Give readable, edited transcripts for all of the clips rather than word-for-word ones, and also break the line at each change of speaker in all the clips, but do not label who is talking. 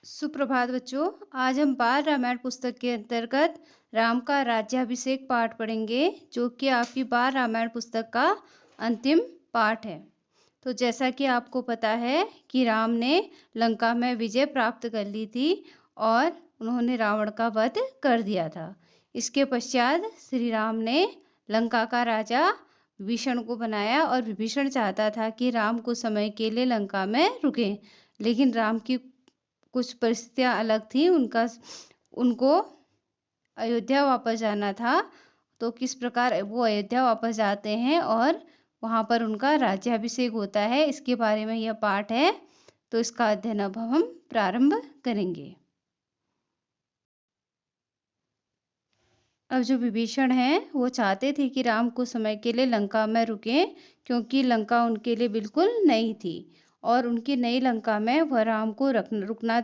सुप्रभात बच्चों। आज हम बाल रामायण पुस्तक के अंतर्गत राम का राज्याभिषेक पाठ पढ़ेंगे, जो कि आपकी बाल रामायण पुस्तक का अंतिम पाठ है। तो जैसा कि आपको पता है कि राम ने लंका में विजय प्राप्त कर ली थी और उन्होंने रावण का वध कर दिया था। इसके पश्चात श्री राम ने लंका का राजा विभीषण को बनाया और विभीषण चाहता था कि राम कुछ समय के लिए लंका में रुकें, लेकिन राम की कुछ परिस्थितियां अलग थी। उनको अयोध्या वापस जाना था। तो किस प्रकार वो अयोध्या वापस जाते हैं और वहां पर उनका राज्याभिषेक होता है, इसके बारे में यह पाठ है। तो इसका अध्ययन अब हम प्रारंभ करेंगे। अब जो विभीषण हैं वो चाहते थे कि राम कुछ समय के लिए लंका में रुकें, क्योंकि लंका उनके लिए बिल्कुल नई थी और उनकी नई लंका में वह राम को रुकना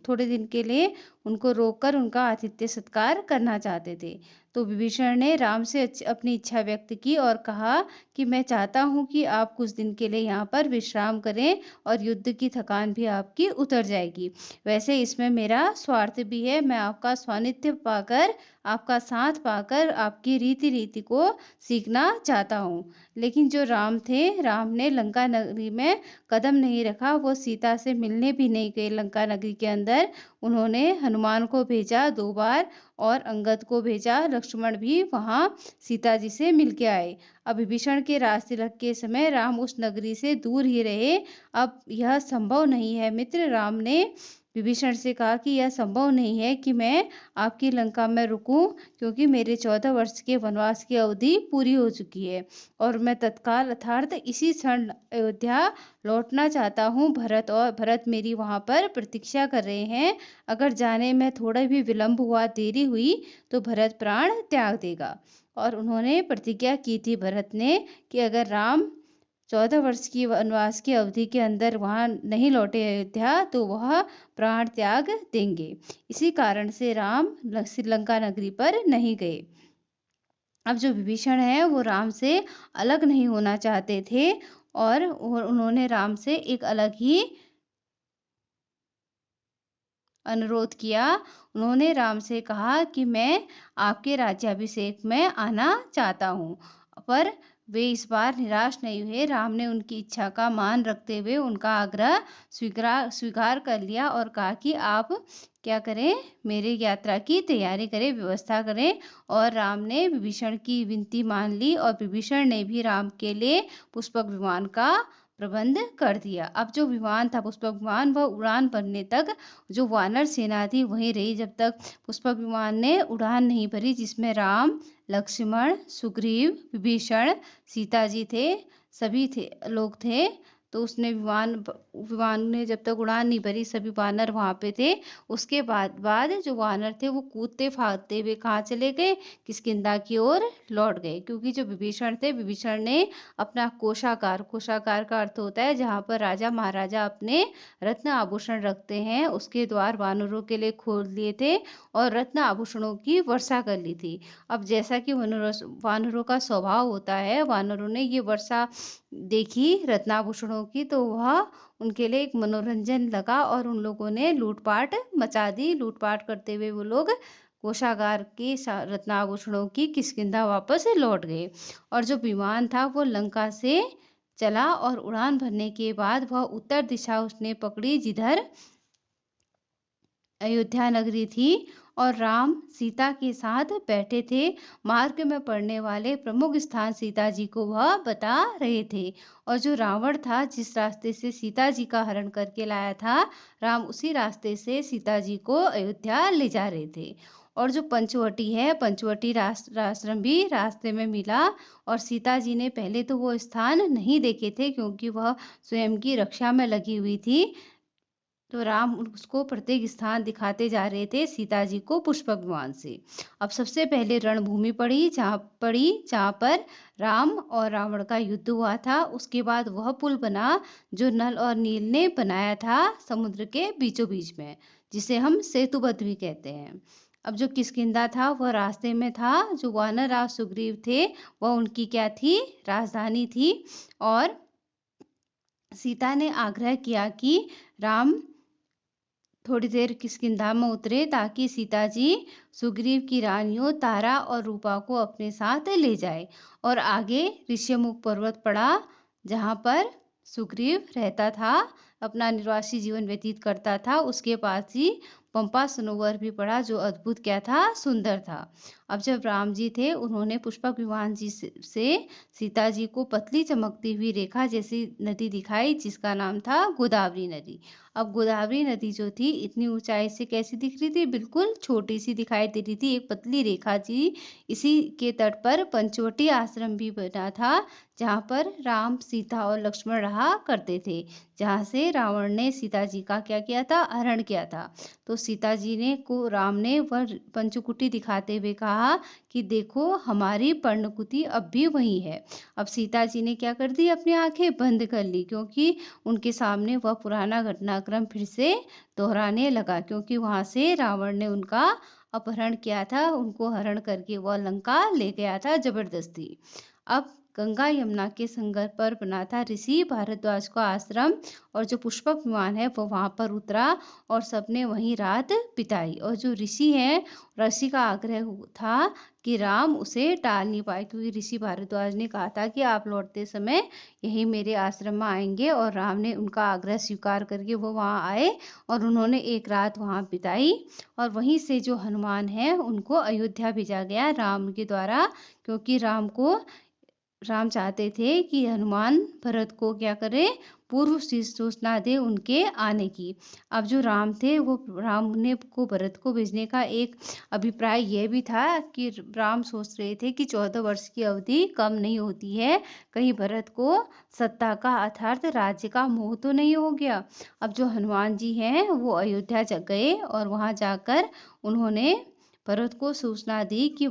थोड़े दिन के लिए उनको रोककर उनका आतिथ्य सत्कार करना चाहते थे। तो विभीषण ने राम से अपनी इच्छा व्यक्त की और कहा कि मैं चाहता हूं कि आप कुछ दिन के लिए यहाँ पर विश्राम करें और युद्ध की थकान भी आपकी उतर जाएगी। वैसे इसमें मेरा स्वार्थ भी है, मैं आपका स्वानिध्य पाकर, आपका साथ पाकर आपकी रीति को सीखना चाहता हूँ। लेकिन जो राम थे, राम ने लंका नगरी में कदम नहीं रखा, वो सीता से मिलने भी नहीं गए लंका नगरी के अंदर। उन्होंने हनुमान को भेजा 2 बार और अंगद को भेजा, लक्ष्मण भी वहां सीता जी से मिल के आए। अब विभीषण के राज तिलक के समय राम उस नगरी से दूर ही रहे। अब यह संभव नहीं है मित्र, राम ने विभीषण से कहा कि यह संभव नहीं है कि मैं आपकी लंका में रुकूं, क्योंकि मेरे 14 वर्ष के वनवास की अवधि पूरी हो चुकी है और मैं तत्काल अर्थात इसी क्षण अयोध्या लौटना चाहता हूँ। भरत मेरी वहां पर प्रतीक्षा कर रहे हैं। अगर जाने में थोड़ा भी विलंब हुआ, देरी हुई, तो भरत प्राण त्याग देगा। और उन्होंने प्रतिज्ञा की थी भरत ने कि अगर राम 14 वर्ष की वनवास की अवधि के अंदर वहां नहीं लौटे अयोध्या, तो वह प्राण त्याग देंगे। इसी कारण से राम श्रीलंका नगरी पर नहीं गए। अब जो विभीषण है वो राम से अलग नहीं होना चाहते थे और उन्होंने राम से एक अलग ही अनुरोध किया। उन्होंने राम से कहा कि मैं आपके राज्याभिषेक में आना चाहता हूँ, पर वे इस बार निराश नहीं हुए। राम ने उनकी इच्छा का मान रखते हुए उनका आग्रह स्वीकार कर लिया और कहा कि आप क्या करें, मेरे यात्रा की तैयारी करें, व्यवस्था करें। और राम ने विभीषण की विनती मान ली और विभीषण ने भी राम के लिए पुष्पक विमान का प्रबंध कर दिया। अब जो विमान था पुष्पक विमान, वह उड़ान भरने तक जो वानर सेना थी वहीं रही, जब तक पुष्पक विमान ने उड़ान नहीं भरी, जिसमें राम, लक्ष्मण, सुग्रीव, विभीषण, सीता जी थे, सभी लोग थे। तो उसने विमान ने जब तक उड़ान नहीं भरी, सभी वानर वहां पे थे। उसके बाद जो वानर थे वो कूदते फागते हुए कहाँ चले गए, किष्किंधा की ओर लौट गए। क्योंकि जो विभीषण थे, विभीषण ने अपना कोषागार का अर्थ होता है जहाँ पर राजा महाराजा अपने रत्न आभूषण रखते हैं, उसके द्वार वानरों के लिए खोल लिए थे और रत्न आभूषणों की वर्षा कर ली थी। अब जैसा कि वानरों का स्वभाव होता है, वानरों ने ये वर्षा देखी रत्नाभूषणों की, तो वह उनके लिए एक मनोरंजन लगा और उन लोगों ने लूटपाट मचा दी। लूटपाट करते हुए वो लोग कोषागार के रत्नाभूषणों की किष्किंधा वापस लौट गए। और जो विमान था वो लंका से चला और उड़ान भरने के बाद वह उत्तर दिशा उसने पकड़ी, जिधर अयोध्या नगरी थी और राम सीता के साथ बैठे थे। मार्ग में पड़ने वाले प्रमुख स्थान सीता जी को वह बता रहे थे। और जो रावण था, जिस रास्ते से सीता जी का हरण करके लाया था, राम उसी रास्ते से सीता जी को अयोध्या ले जा रहे थे। और जो पंचवटी है, पंचवटी आश्रम भी रास्ते में मिला और सीता जी ने पहले तो वो स्थान नहीं देखे थे, क्योंकि वह स्वयं की रक्षा में लगी हुई थी। तो राम उसको प्रत्येक स्थान दिखाते जा रहे थे सीता जी को पुष्पक विमान से। अब सबसे पहले रणभूमि जहाँ पर राम और रावण का युद्ध हुआ था। उसके बाद वह पुल बना जो नल और नील ने बनाया था समुद्र के बीचों बीच में, जिसे हम सेतुबंध भी कहते हैं। अब जो किष्किंधा था वह रास्ते में था। जो वानर राज सुग्रीव थे वह उनकी क्या थी, राजधानी थी। और सीता ने आग्रह किया कि राम थोड़ी देर किष्किंधा में उतरे ताकि सीता जी सुग्रीव की रानियों तारा और रूपा को अपने साथ ले जाए। और आगे ऋष्यमुख पर्वत पड़ा, जहां पर सुग्रीव रहता था, अपना निर्वासित जीवन व्यतीत करता था। उसके पास ही पंपा सरोवर भी पड़ा, जो अद्भुत क्या था, सुंदर था। अब जब राम जी थे, उन्होंने पुष्पक विमान जी से सीता जी को पतली चमकती हुई रेखा जैसी नदी दिखाई, जिसका नाम था गोदावरी नदी। अब गोदावरी नदी जो थी, इतनी ऊंचाई से कैसी दिख रही थी, बिल्कुल छोटी सी दिखाई दे रही थी, एक पतली रेखा थी। इसी के तट पर पंचवटी आश्रम भी बना था, जहां पर राम, सीता और लक्ष्मण रहा करते थे, जहां से रावण ने सीता जी का क्या किया था, हरण किया था। तो सीता जी ने को राम ने वह पंचकुटी दिखाते हुए कहा कि देखो, हमारी पर्णकुटी अब भी वही है। अब सीता जी ने क्या कर दी, अपनी आंखें बंद कर ली, क्योंकि उनके सामने वह पुराना घटनाक्रम फिर से दोहराने लगा, क्योंकि वहां से रावण ने उनका अपहरण किया था, उनको हरण करके वह लंका ले गया था जबरदस्ती। अब गंगा यमुना के संगम पर बना था ऋषि भारद्वाज का आश्रम, और जो पुष्पक विमान है वो वहां पर उतरा और सबने वहीं रात बिताई। और जो ऋषि है, ऋषि का आग्रह था कि राम उसे टाल नहीं पाए, क्योंकि ऋषि भारद्वाज ने कहा था कि आप लौटते समय यही मेरे आश्रम में आएंगे, और राम ने उनका आग्रह स्वीकार करके वो वहां आए और उन्होंने एक रात वहां बिताई। और वहीं से जो हनुमान है, उनको अयोध्या भेजा गया राम के द्वारा, क्योंकि राम चाहते थे कि हनुमान भरत को क्या करे, पूर्व से सूचना दे उनके आने की। अब जो राम थे, वो राम ने को भरत को भेजने का एक अभिप्राय यह भी था कि राम सोच रहे थे कि 14 वर्ष की अवधि कम नहीं होती है, कहीं भरत को सत्ता का अर्थात राज्य का मोह तो नहीं हो गया। अब जो हनुमान जी हैं, वो अयोध्या गए और वहां जाकर उन्होंने भरत को सूचना दी कि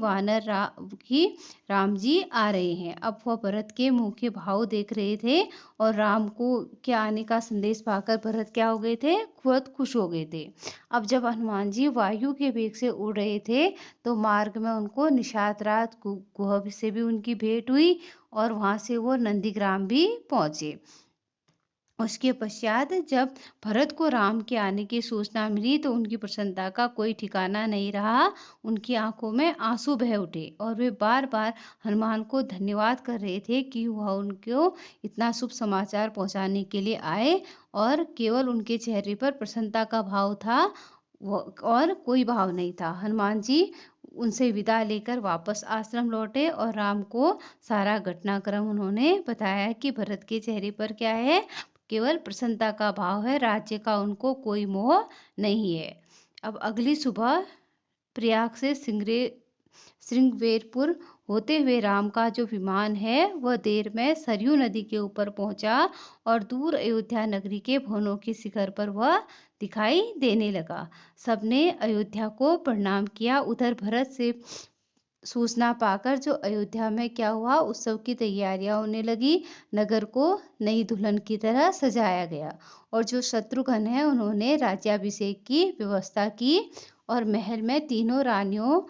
राम जी आ रहे हैं। अब वह भरत के मुंह के भाव देख रहे थे, और राम को के आने का संदेश पाकर भरत क्या हो गए थे, बहुत खुश हो गए थे। अब जब हनुमान जी वायु के वेग से उड़ रहे थे, तो मार्ग में उनको निशात रात गुहा से भी उनकी भेंट हुई, और वहां से वो नंदीग्राम भी पहुंचे। उसके पश्चात जब भरत को राम के आने की सूचना मिली, तो उनकी प्रसन्नता का कोई ठिकाना नहीं रहा। उनकी आंखों में आंसू बह उठे, और वे बार बार हनुमान को धन्यवाद कर रहे थे कि वह उनको इतना शुभ समाचार पहुंचाने के लिए आए, और केवल उनके चेहरे पर प्रसन्नता का भाव था, और कोई भाव नहीं था। हनुमान जी उनसे विदा लेकर वापस आश्रम लौटे, और राम को सारा घटनाक्रम उन्होंने बताया कि भरत के चेहरे पर क्या है, केवल प्रसन्नता का भाव है, राज्य का उनको कोई मोह नहीं है। अब अगली सुबह प्रयाग से श्रृंगवेरपुर होते हुए राम का जो विमान है, वह देर में सरयू नदी के ऊपर पहुंचा, और दूर अयोध्या नगरी के भवनों के शिखर पर वह दिखाई देने लगा। सबने अयोध्या को प्रणाम किया। उधर भरत से सूचना पाकर जो अयोध्या में क्या हुआ, उत्सव की तैयारियां होने लगी। नगर को नई दुल्हन की तरह सजाया गया, और जो शत्रुघ्न है, उन्होंने राज्याभिषेक की व्यवस्था की, और महल में तीनों रानियों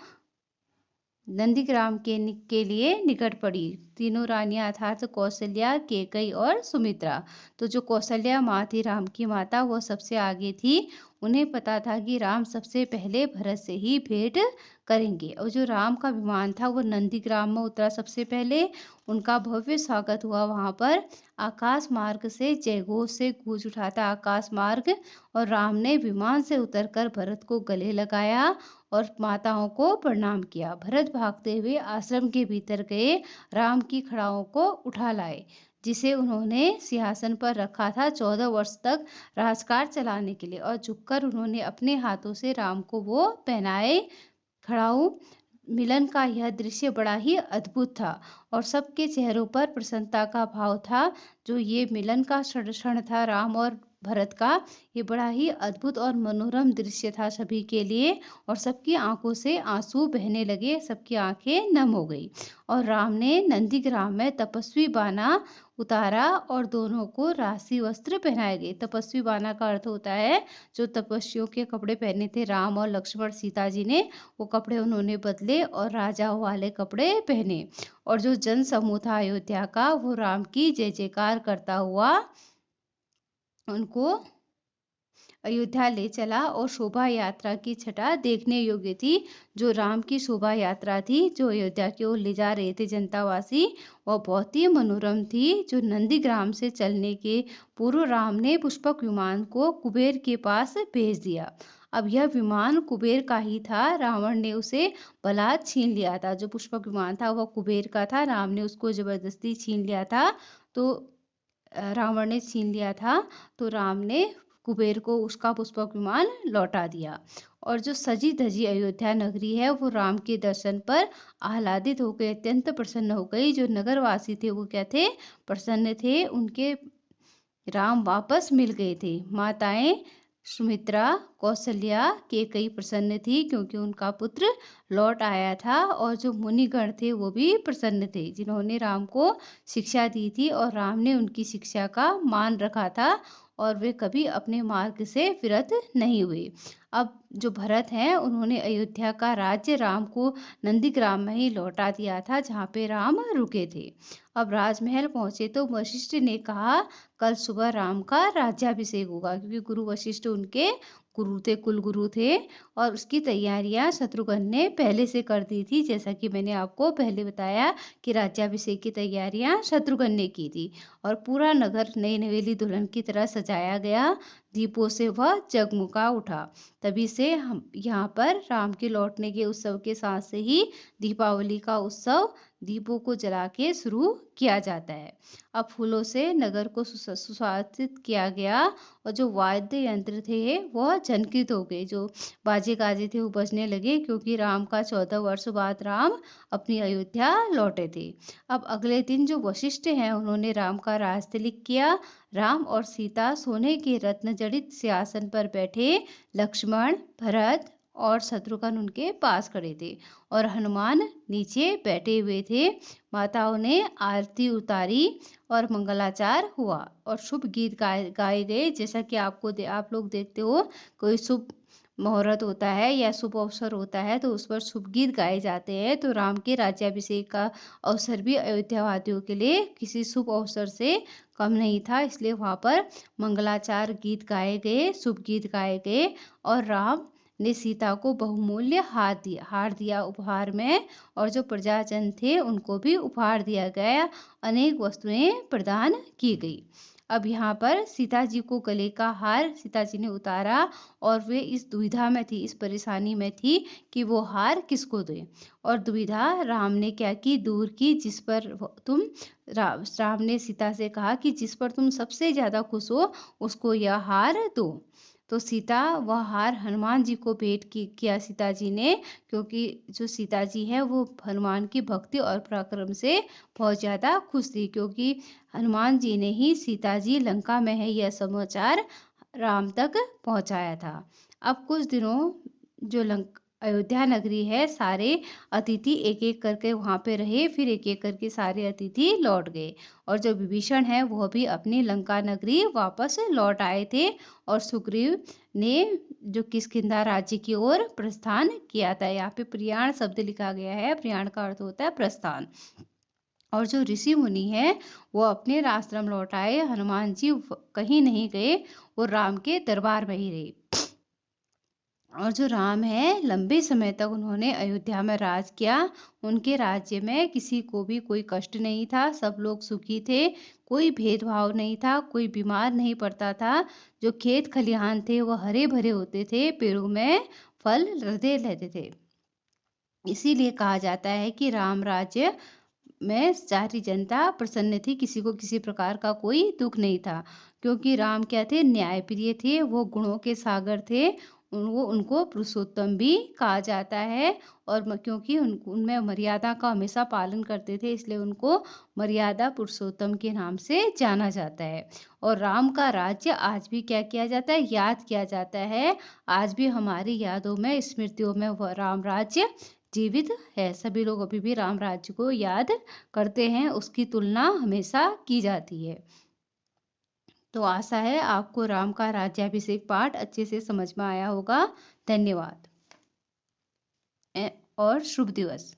नंदीग्राम के लिए निकट पड़ी। तीनों रानियां अर्थात कौशल्या, कैकेयी और सुमित्रा। तो जो कौशल्या माँ थी, राम की माता, वो सबसे आगे थी। उन्हें पता था कि राम सबसे पहले भरत से ही भेंट करेंगे, और जो राम का विमान था, वो नंदीग्राम में उतरा सबसे पहले। उनका भव्य स्वागत हुआ वहां पर। आकाश मार्ग से जयघोष से गूंज उठा था आकाश मार्ग, और राम ने विमान से उतरकर भरत को गले लगाया और माताओं को प्रणाम किया। भरत भागते हुए आश्रम के भीतर गए, राम की खड़ाओं को उठा लाए, जिसे उन्होंने सिंहासन पर रखा था 14 वर्ष तक राजकाज चलाने के लिए, और झुककर उन्होंने अपने हाथों से राम को वो पहनाए। खड़ाऊ मिलन का यह दृश्य बड़ा ही अद्भुत था, और सबके चेहरों पर प्रसन्नता का भाव था। जो ये मिलन का क्षण था राम और भरत का, ये बड़ा ही अद्भुत और मनोरम दृश्य था सभी के लिए, और सबकी आंखों से आंसू बहने लगे, सबकी आंखें नम हो गई। और राम ने नंदीग्राम में तपस्वी बाना उतारा, और दोनों को राशि वस्त्र पहनाए गए। तपस्वी बाना का अर्थ होता है जो तपस्वियों के कपड़े पहने थे राम और लक्ष्मण सीता जी ने, वो कपड़े उन्होंने बदले और राजाओं वाले कपड़े पहने। और जो जन समूह था अयोध्या का, वो राम की जय जयकार करता हुआ उनको अयोध्या ले चला और शोभा यात्रा की छटा देखने योग्य थी। जो राम की शोभा यात्रा थी, जो अयोध्या की ओर ले जा रहे थे जनतावासी, वह बहुत ही मनोरम थी। जो नंदीग्राम से चलने के पूर्व राम ने पुष्पक विमान को कुबेर के पास भेज दिया। अब यह विमान कुबेर का ही था, रावण ने उसे बलात् छीन लिया था। जो पुष्पक विमान था वह कुबेर का था, राम ने उसको जबरदस्ती छीन लिया था। तो रावण ने छीन लिया था, तो राम ने कुबेर को उसका पुष्पक विमान लौटा दिया। और जो सजी धजी अयोध्या नगरी है, वो राम के दर्शन पर आह्लादित हो गए, अत्यंत प्रसन्न हो गई। जो नगरवासी थे वो क्या थे? प्रसन्न थे। उनके राम वापस मिल गए थे। माताएं सुमित्रा, कौशल्या, केकई प्रसन्न थी क्योंकि उनका पुत्र लौट आया था। और जो मुनिगण थे वो भी प्रसन्न थे, जिन्होंने राम को शिक्षा दी थी और राम ने उनकी शिक्षा का मान रखा था और वे कभी अपने मार्ग से विरत नहीं हुए। अब जो भरत हैं, उन्होंने अयोध्या का राज्य राम को नंदीग्राम में ही लौटा दिया था, जहाँ पे राम रुके थे। अब राजमहल पहुंचे तो वशिष्ठ ने कहा, कल सुबह राम का राज्याभिषेक होगा, क्योंकि गुरु वशिष्ठ उनके गुरु थे, कुल गुरु थे। और उसकी तैयारियां शत्रुघ्न ने पहले से कर दी थी, जैसा कि मैंने आपको पहले बताया कि राज्याभिषेक की तैयारियां शत्रुघ्न ने की थी। और पूरा नगर नई नवेली दुल्हन की तरह सजाया गया, दीपों से वह जगमगा उठा। तभी से हम यहाँ पर राम के लौटने के उत्सव के साथ से ही दीपावली का उत्सव दीपों को जला के शुरू किया जाता है। अब फूलों से नगर को सुशोभित किया गया और जो वाद्य यंत्र थे वह झनकृत हो गए, जो बाजे गाजे थे वो बजने लगे, क्योंकि राम का 14 वर्ष बाद राम अपनी अयोध्या लौटे थे। अब अगले दिन जो वशिष्ठ हैं, उन्होंने राम का राजतिलक किया। राम और सीता सोने के रत्न जड़ित सिंहासन पर बैठे, लक्ष्मण, भरत और शत्रुघ्न उनके पास खड़े थे और हनुमान नीचे बैठे हुए थे। माताओं ने आरती उतारी और मंगलाचार हुआ और शुभ गीत गाए गए। जैसा कि आप लोग देखते हो, कोई शुभ मुहूर्त होता है या शुभ अवसर होता है तो उस पर शुभ गीत गाए जाते हैं। तो राम के राज्याभिषेक का अवसर भी अयोध्यावासियों के लिए किसी शुभ अवसर से कम नहीं था, इसलिए वहां पर मंगलाचार गीत गाए गए, शुभ गीत गाए गए। और राम ने सीता को बहुमूल्य हार दिया उपहार में, और जो प्रजाजन थे उनको भी उपहार दिया गया, अनेक वस्तुएं प्रदान की गई। अब यहाँ पर सीता जी को गले का हार सीता जी ने उतारा और वे इस दुविधा में थी, इस परेशानी में थी कि वो हार किसको दे। और दुविधा राम ने क्या की, दूर की, जिस पर तुम राम ने सीता से कहा कि जिस पर तुम सबसे ज्यादा खुश हो उसको यह हार दो। तो सीता वह हार हनुमान जी को भेंट किया सीता जी ने, क्योंकि जो सीता जी है वो हनुमान की भक्ति और पराक्रम से बहुत ज्यादा खुश थी, क्योंकि हनुमान जी ने ही सीता जी लंका में है यह समाचार राम तक पहुंचाया था। अब कुछ दिनों जो अयोध्या नगरी है, सारे अतिथि एक एक करके वहां पे रहे, फिर एक एक करके सारे अतिथि लौट गए। और जो विभीषण है वह भी अपनी लंका नगरी वापस लौट आए थे। और सुग्रीव ने जो किष्किंधा राज्य की ओर प्रस्थान किया था। यहाँ पे प्रयाण शब्द लिखा गया है, प्रयाण का अर्थ होता है प्रस्थान। और जो ऋषि मुनि है वो अपने आश्रम लौट आए, हनुमान जी कहीं नहीं गए, वो राम के दरबार में ही रहे। और जो राम है, लंबे समय तक उन्होंने अयोध्या में राज किया। उनके राज्य में किसी को भी कोई कष्ट नहीं था, सब लोग सुखी थे, कोई भेदभाव नहीं था, कोई बीमार नहीं पड़ता था। जो खेत खलिहान थे वो हरे भरे होते थे, पेड़ों में फल लदे रहते थे। इसीलिए कहा जाता है कि राम राज्य में सारी जनता प्रसन्न थी, किसी को किसी प्रकार का कोई दुख नहीं था, क्योंकि राम क्या थे, न्यायप्रिय थे, वो गुणों के सागर थे। उनको पुरुषोत्तम भी कहा जाता है। और क्योंकि उनमें मर्यादा का हमेशा पालन करते थे, इसलिए उनको मर्यादा पुरुषोत्तम के नाम से जाना जाता है। और राम का राज्य आज भी क्या किया जाता है, याद किया जाता है। आज भी हमारी यादों में, स्मृतियों में वह राम राज्य जीवित है। सभी लोग अभी भी राम राज्य को याद करते हैं, उसकी तुलना हमेशा की जाती है। तो आशा है आपको राम का राज्याभिषेक पाठ अच्छे से समझ में आया होगा। धन्यवाद और शुभ दिवस।